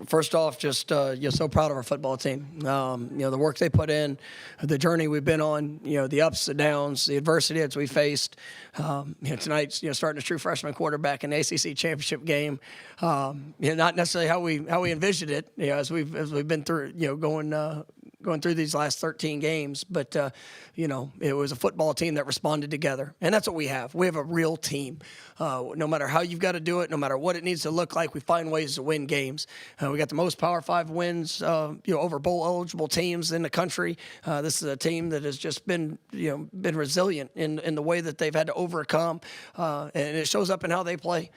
First off, just so proud of our football team. The work they put in, the journey we've been on, the ups and downs, the adversity that we faced. Tonight's starting a true freshman quarterback in the ACC championship game. Not necessarily how we envisioned it. As we've been through, going through these last 13 games, but it was a football team that responded together, and that's what we have. We have a real team. No matter how you've got to do it, no matter what it needs to look like, we find ways to win games. We got the most Power 5 wins, over bowl-eligible teams in the country. This is a team that has just been resilient in the way that they've had to overcome, and it shows up in how they play.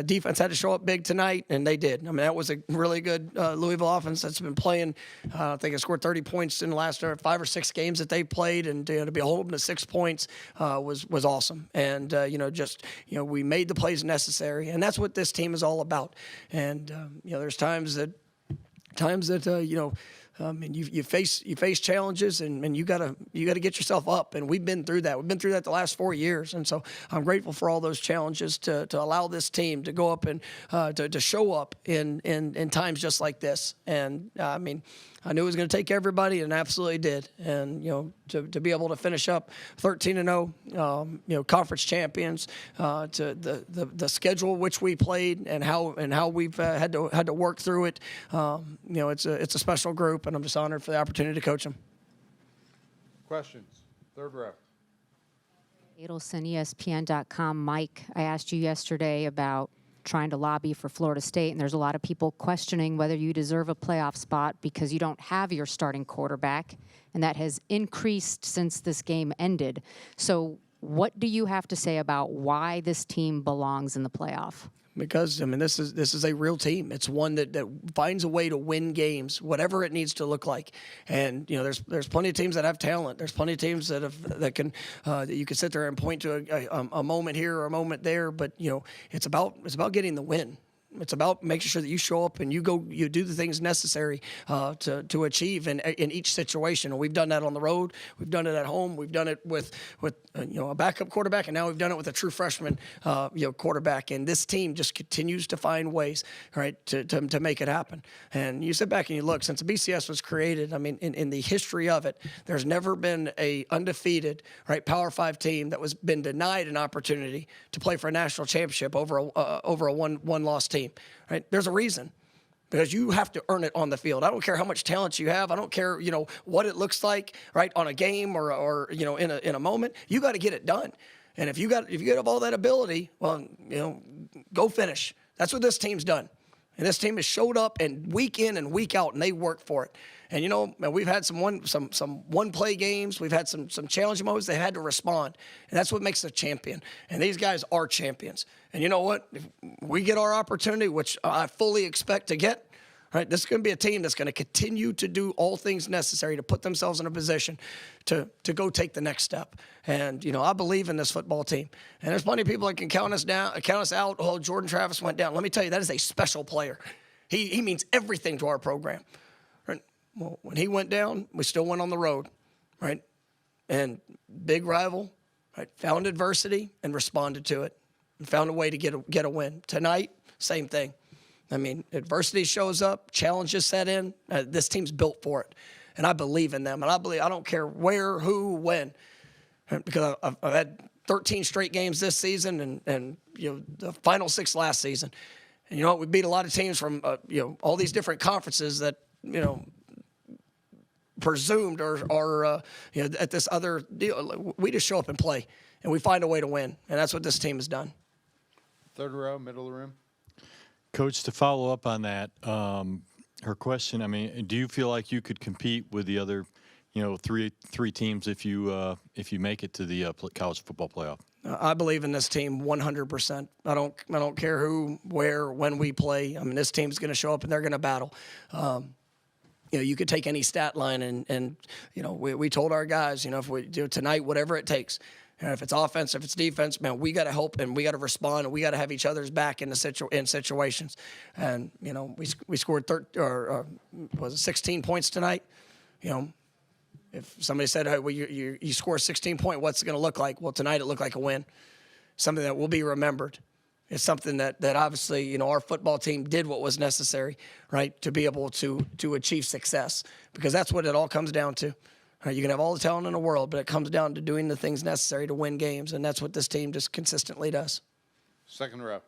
Defense had to show up big tonight, and they did. I mean, that was a really good Louisville offense that's been playing. I think it scored 30 points in the last 5 or 6 games that they played, and to be holding to 6 points was awesome. And we made the plays necessary, and that's what this team is all about. And there's times that you face challenges, and you gotta get yourself up, and we've been through that. We've been through that the last 4 years, and so I'm grateful for all those challenges to allow this team to go up and to show up in times just like this. And I knew it was going to take everybody, and absolutely did. And to be able to finish up 13-0, conference champions, to the schedule which we played and how we've had to work through it. It's a special group, and I'm just honored for the opportunity to coach them. Questions, third row. Adelson, ESPN.com. Mike, I asked you yesterday about trying to lobby for Florida State, and there's a lot of people questioning whether you deserve a playoff spot because you don't have your starting quarterback, and that has increased since this game ended. So what do you have to say about why this team belongs in the playoff? Because this is a real team. It's one that finds a way to win games, whatever it needs to look like. And there's plenty of teams that have talent. There's plenty of teams that you can sit there and point to a moment here or a moment there. But it's about getting the win. It's about making sure that you show up and you do the things necessary to achieve in each situation. And we've done that on the road. We've done it at home. We've done it with a backup quarterback, and now we've done it with a true freshman quarterback. And this team just continues to find ways, right, to make it happen. And you sit back and you look, since the BCS was created, in the history of it, there's never been a undefeated, right, Power 5 team that was been denied an opportunity to play for a national championship over a one-loss team. Right? There's a reason, because you have to earn it on the field. I don't care how much talent you have. I don't care, what it looks like, right, on a game or in a moment. You got to get it done. And if you have all that ability, well, go finish. That's what this team's done. And this team has showed up and week in and week out, and they work for it. And we've had some one play games. We've had some challenging moments. They had to respond, and that's what makes a champion. And these guys are champions. And you know what? If we get our opportunity, which I fully expect to get, right, this is going to be a team that's going to continue to do all things necessary to put themselves in a position to go take the next step. And I believe in this football team. And there's plenty of people that can count us out. Oh, Jordan Travis went down. Let me tell you, that is a special player. He means everything to our program. Right? Well, when he went down, we still went on the road, right? And big rival, right? Found adversity and responded to it, and found a way to get a win. Tonight, same thing. Adversity shows up, challenges set in. This team's built for it, and I believe in them. And I don't care where, who, when, because I've had 13 straight games this season, and the final 6 last season. And we beat a lot of teams from all these different conferences that presumed or at this other deal. We just show up and play, and we find a way to win, and that's what this team has done. Third row, middle of the room. Coach, to follow up on that, her question, do you feel like you could compete with the other, three teams if you make it to the college football playoff? I believe in this team 100%. I don't care who, where, when we play. This team's going to show up and they're going to battle. You could take any stat line and we told our guys, if we do tonight, whatever it takes. If it's offense, if it's defense, man, we got to help and we got to respond and we got to have each other's back in situations. And we scored 16 points tonight. If somebody said, "Hey, well, you score 16 points, what's it going to look like?" Well, tonight it looked like a win, something that will be remembered. It's something that obviously, our football team did what was necessary, right, to be able to achieve success, because that's what it all comes down to. Right? You can have all the talent in the world, but it comes down to doing the things necessary to win games, and that's what this team just consistently does. Second row.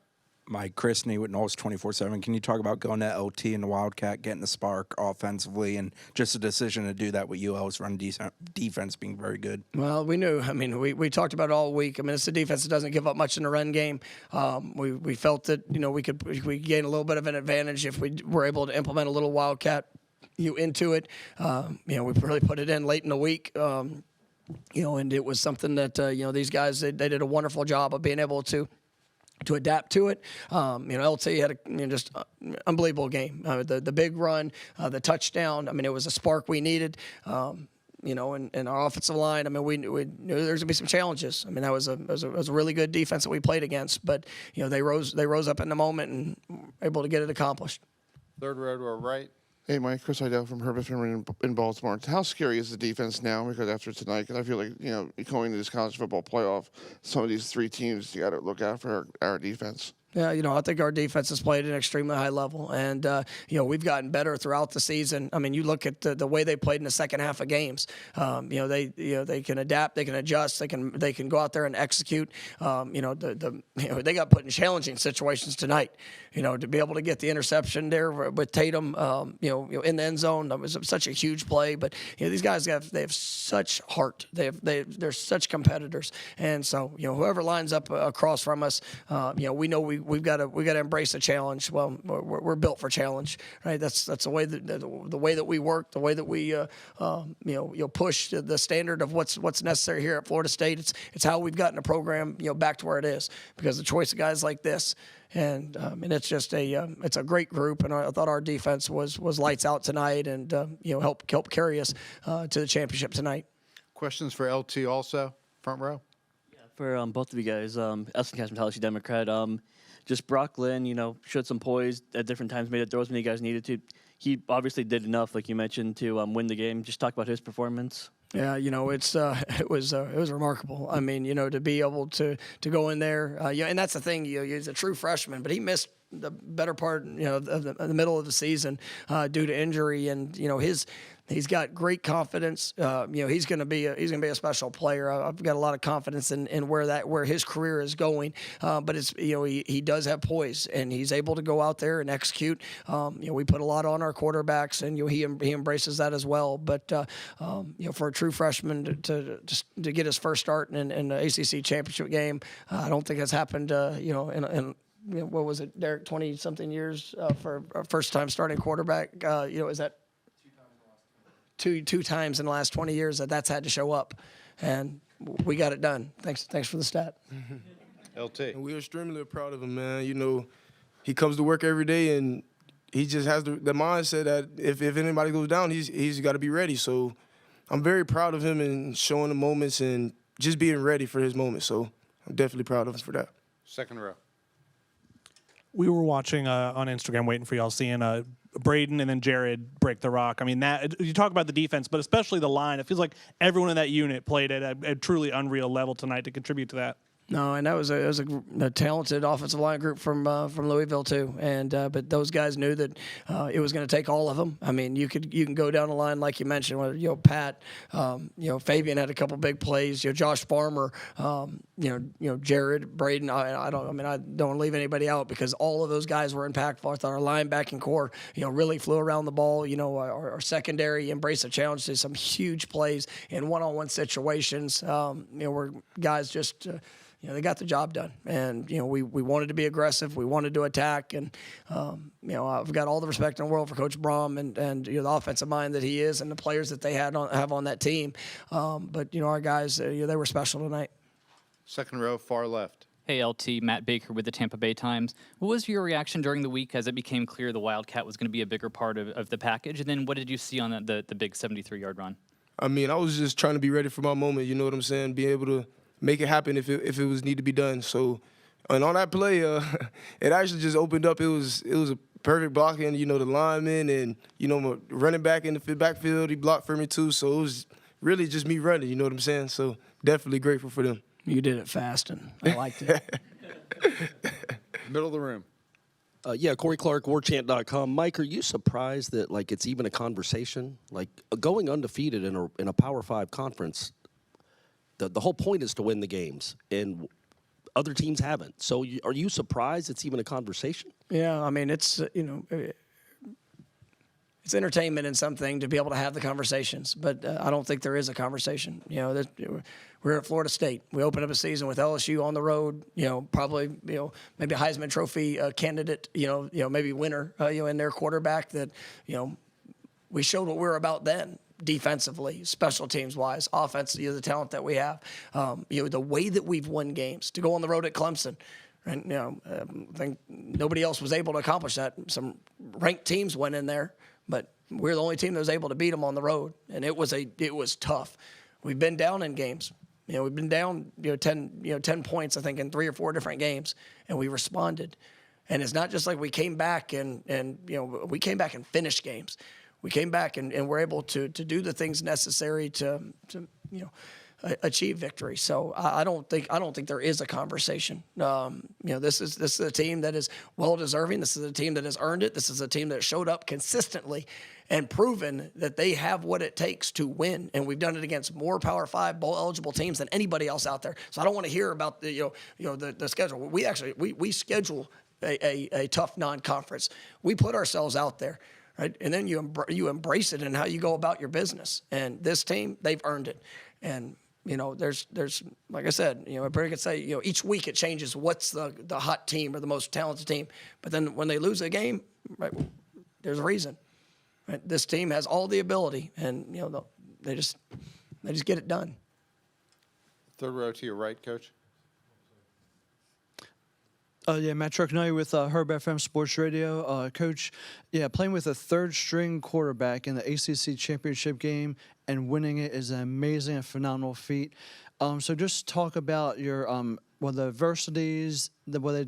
Mike, Chris Nee with Knowles 24/7. Can you talk about going to LT and the Wildcat, getting the spark offensively, and just a decision to do that with UL's run defense being very good? Well, we knew. I mean, we talked about it all week. I mean, it's a defense that doesn't give up much in the run game. We felt that, we gain a little bit of an advantage if we were able to implement a little Wildcat into it. We really put it in late in the week. And it was something that, these guys, they did a wonderful job of being able to adapt to it. LT had a just unbelievable game. The big run, the touchdown. I mean, it was a spark we needed. And our offensive line. I mean, we knew there was gonna be some challenges. I mean, that was a really good defense that we played against. But they rose up in the moment and able to get it accomplished. Third row to our right. Hey, Mike, Chris Idell from Herbert Finley in Baltimore. How scary is the defense now? Because after tonight, because I feel like, going to this college football playoff, some of these three teams, you got to look out for our defense. Yeah, I think our defense has played at an extremely high level, and we've gotten better throughout the season. I mean, you look at the way they played in the second half of games. They can adapt, they can adjust, they can go out there and execute. They got put in challenging situations tonight. To be able to get the interception there with Tatum, in the end zone, that was such a huge play. But these guys they have such heart. They're such competitors, and so whoever lines up across from us, we know we've got to embrace a challenge. Well, we're built for challenge, right? That's the way that we work, the way that we push the standard of what's necessary here at Florida State. It's how we've gotten the program back to where it is, because the choice of guys like this. And it's just it's a great group, and I thought our defense was lights out tonight, and help carry us to the championship tonight. Questions for LT also, front row. For both of you guys, Elson Cast from Tallahassee Democrat. Just Brock Lynn, showed some poise at different times, made the throws when you guys needed to. He obviously did enough, like you mentioned, to win the game. Just talk about his performance. Yeah, it was remarkable. I mean, to be able to go in there, and that's the thing. He's a true freshman, but he missed the better part, of the middle of the season due to injury, and he's got great confidence. He's going to be a special player. I've got a lot of confidence in where his career is going. But it's he does have poise, and he's able to go out there and execute. We put a lot on our quarterbacks, and he embraces that as well. But for a true freshman to get his first start in the ACC championship game, I don't think that's happened. In what was it, Derek? 20-something years for a first-time starting quarterback. Is that two times in the last 20 years that's had to show up, and we got it done. Thanks for the stat. LT. And we're extremely proud of him, man. He comes to work every day, and he just has the mindset that if anybody goes down, he's got to be ready. So I'm very proud of him and showing the moments and just being ready for his moment. So I'm definitely proud of him for that. Second row. We were watching on Instagram, waiting for y'all, seeing Braden and then Jared break the rock. I mean, that you talk about the defense, but especially the line. It feels like everyone in that unit played at a truly unreal level tonight to contribute to that. No, and that was a talented offensive line group from Louisville too, and but those guys knew that it was going to take all of them. I mean, you can go down the line like you mentioned, with, Pat, Fabian had a couple big plays, Josh Farmer, Jared, Braden. I don't want to leave anybody out because all of those guys were impactful. I thought our linebacking core, really flew around the ball. Our secondary embraced the challenge to some huge plays in one-on-one situations. Where guys just. They got the job done, and we wanted to be aggressive, we wanted to attack, and I've got all the respect in the world for Coach Brom and the offensive mind that he is, and the players that they have on that team. But our guys, they were special tonight. Second row, far left. Hey, LT, Matt Baker with the Tampa Bay Times. What was your reaction during the week as it became clear the Wildcat was going to be a bigger part of the package? And then what did you see on the big 73-yard run? I mean, I was just trying to be ready for my moment. You know what I'm saying? Be able to make it happen if it was need to be done. So, and on that play, it actually just opened up. It was a perfect blocking. The lineman and my running back in the backfield, he blocked for me too. So it was really just me running. You know what I'm saying? So definitely grateful for them. You did it fast, and I liked it. Middle of the room. Yeah, Corey Clark, warchant.com. Mike, are you surprised that like it's even a conversation? Like going undefeated in a Power 5 conference, the whole point is to win the games, and other teams haven't. So are you surprised it's even a conversation? Yeah, I mean, it's, it's entertainment and something to be able to have the conversations, but I don't think there is a conversation. We're at Florida State. We opened up a season with LSU on the road. Probably maybe a Heisman Trophy candidate. Maybe winner. In their quarterback that we showed what we were about then. Defensively, special teams wise, offense, the talent that we have, the way that we've won games, to go on the road at Clemson. And I think nobody else was able to accomplish that. Some ranked teams went in there, but we're the only team that was able to beat them on the road, and it was tough. We've been down in games. We've been down 10 points, I think, in 3 or 4 different games, and we responded. And it's not just like we came back and we came back and finished games. We came back and were able to do the things necessary to achieve victory. So I don't think there is a conversation. This is a team that is well deserving. This is a team that has earned it. This is a team that showed up consistently and proven that they have what it takes to win. And we've done it against more Power 5 bowl eligible teams than anybody else out there. So I don't want to hear about the schedule. We schedule a tough non-conference. We put ourselves out there. Right? And then you embrace it in how you go about your business. And this team, they've earned it. And there's like I said, everybody could say each week it changes what's the hot team or the most talented team. But then when they lose a game, right, there's a reason. Right? This team has all the ability, and they just get it done. Third row to your right, Coach. Matt Truckanelli with Herb FM Sports Radio. Coach, playing with a third-string quarterback in the ACC championship game and winning it is an amazing and phenomenal feat. So just talk about your the adversities, what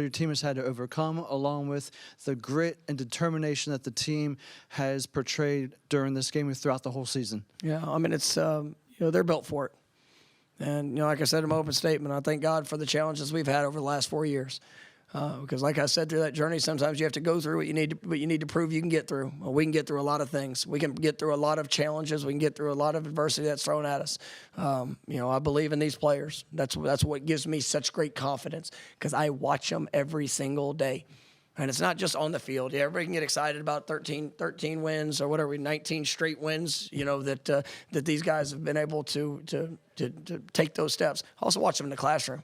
your team has had to overcome, along with the grit and determination that the team has portrayed during this game and throughout the whole season. Yeah, I mean, it's they're built for it. And, like I said in my open statement, I thank God for the challenges we've had over the last 4 years. Because like I said, through that journey, sometimes you have to go through what you need to prove you can get through. Well, we can get through a lot of things. We can get through a lot of challenges. We can get through a lot of adversity that's thrown at us. I believe in these players. That's what gives me such great confidence, because I watch them every single day. And it's not just on the field. Yeah, everybody can get excited about 13 wins or whatever, 19 straight wins, that these guys have been able to take those steps. I also watch them in the classroom.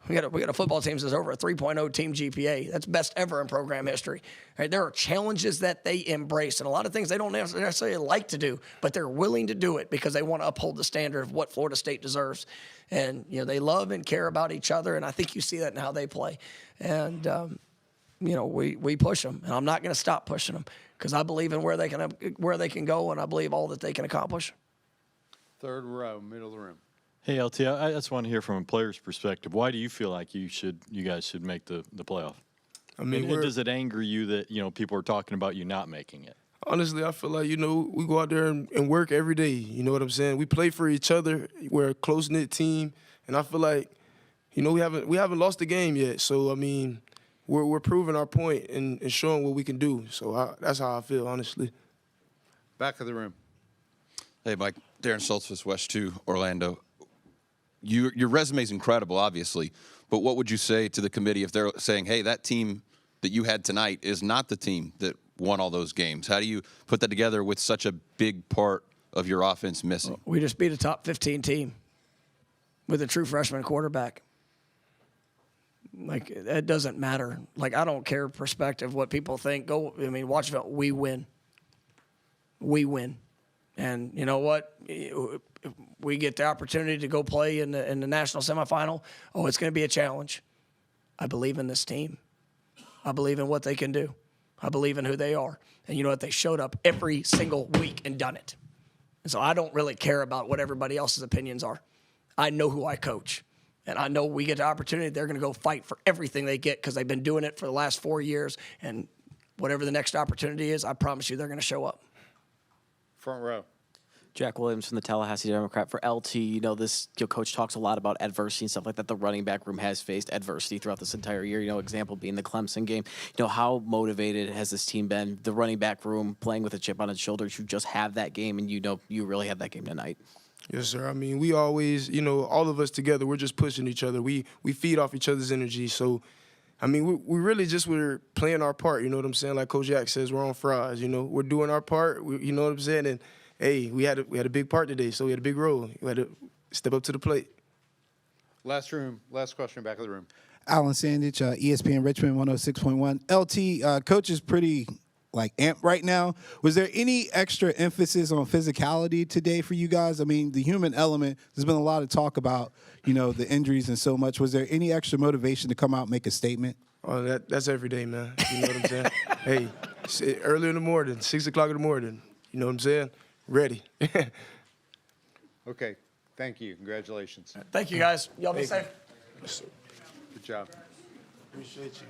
We got a football team that's over a 3.0 team GPA. That's best ever in program history. Right? There are challenges that they embrace, and a lot of things they don't necessarily like to do, but they're willing to do it because they want to uphold the standard of what Florida State deserves. And they love and care about each other, and I think you see that in how they play. And we push them, and I'm not going to stop pushing them, because I believe in where they can go, and I believe all that they can accomplish. Third row, middle of the room. Hey, LT, I just want to hear from a player's perspective. Why do you feel like you guys should make the playoff? I mean, and does it anger you that people are talking about you not making it? Honestly, I feel like we go out there and work every day. You know what I'm saying? We play for each other. We're a close knit team, and I feel like we haven't lost the game yet. So I mean, we're proving our point and showing what we can do. So that's how I feel, honestly. Back of the room. Hey, Mike. Darren Stoltzfus, West 2, Orlando. Your resume is incredible, obviously, but what would you say to the committee if they're saying, hey, that team that you had tonight is not the team that won all those games? How do you put that together with such a big part of your offense missing? We just beat a top 15 team with a true freshman quarterback. Like, it doesn't matter. Like, I don't care perspective, what people think. Watch it. We win. We win. And you know what? We get the opportunity to go play in the national semifinal. Oh, it's going to be a challenge. I believe in this team. I believe in what they can do. I believe in who they are. And you know what? They showed up every single week and done it. And so I don't really care about what everybody else's opinions are. I know who I coach. And I know we get the opportunity, they're going to go fight for everything they get, because they've been doing it for the last 4 years. And whatever the next opportunity is, I promise you they're going to show up. Front row. Jack Williams from the Tallahassee Democrat. For LT, this coach talks a lot about adversity and stuff like that. The running back room has faced adversity throughout this entire year. Example being the Clemson game. How motivated has this team been? The running back room playing with a chip on its shoulder to just have that game, and you really had that game tonight. Yes, sir. I mean, we always, all of us together, we're just pushing each other. We feed off each other's energy. So, I mean, we really just were playing our part. You know what I'm saying? Like Coach Jack says, we're on fries. We're doing our part. You know what I'm saying? And hey, we had a big part today, so we had a big role. We had to step up to the plate. Last question, back of the room. Alan Sandich, ESPN Richmond 106.1. LT, coach is pretty amped right now. Was there any extra emphasis on physicality today for you guys? I mean, the human element, there's been a lot of talk about, the injuries and so much. Was there any extra motivation to come out and make a statement? Oh, that's every day, man. You know what I'm saying? Hey, early in the morning, 6 o'clock in the morning. You know what I'm saying? Ready. Okay. Thank you. Congratulations. Thank you, guys. Y'all be safe. Good job. Appreciate you.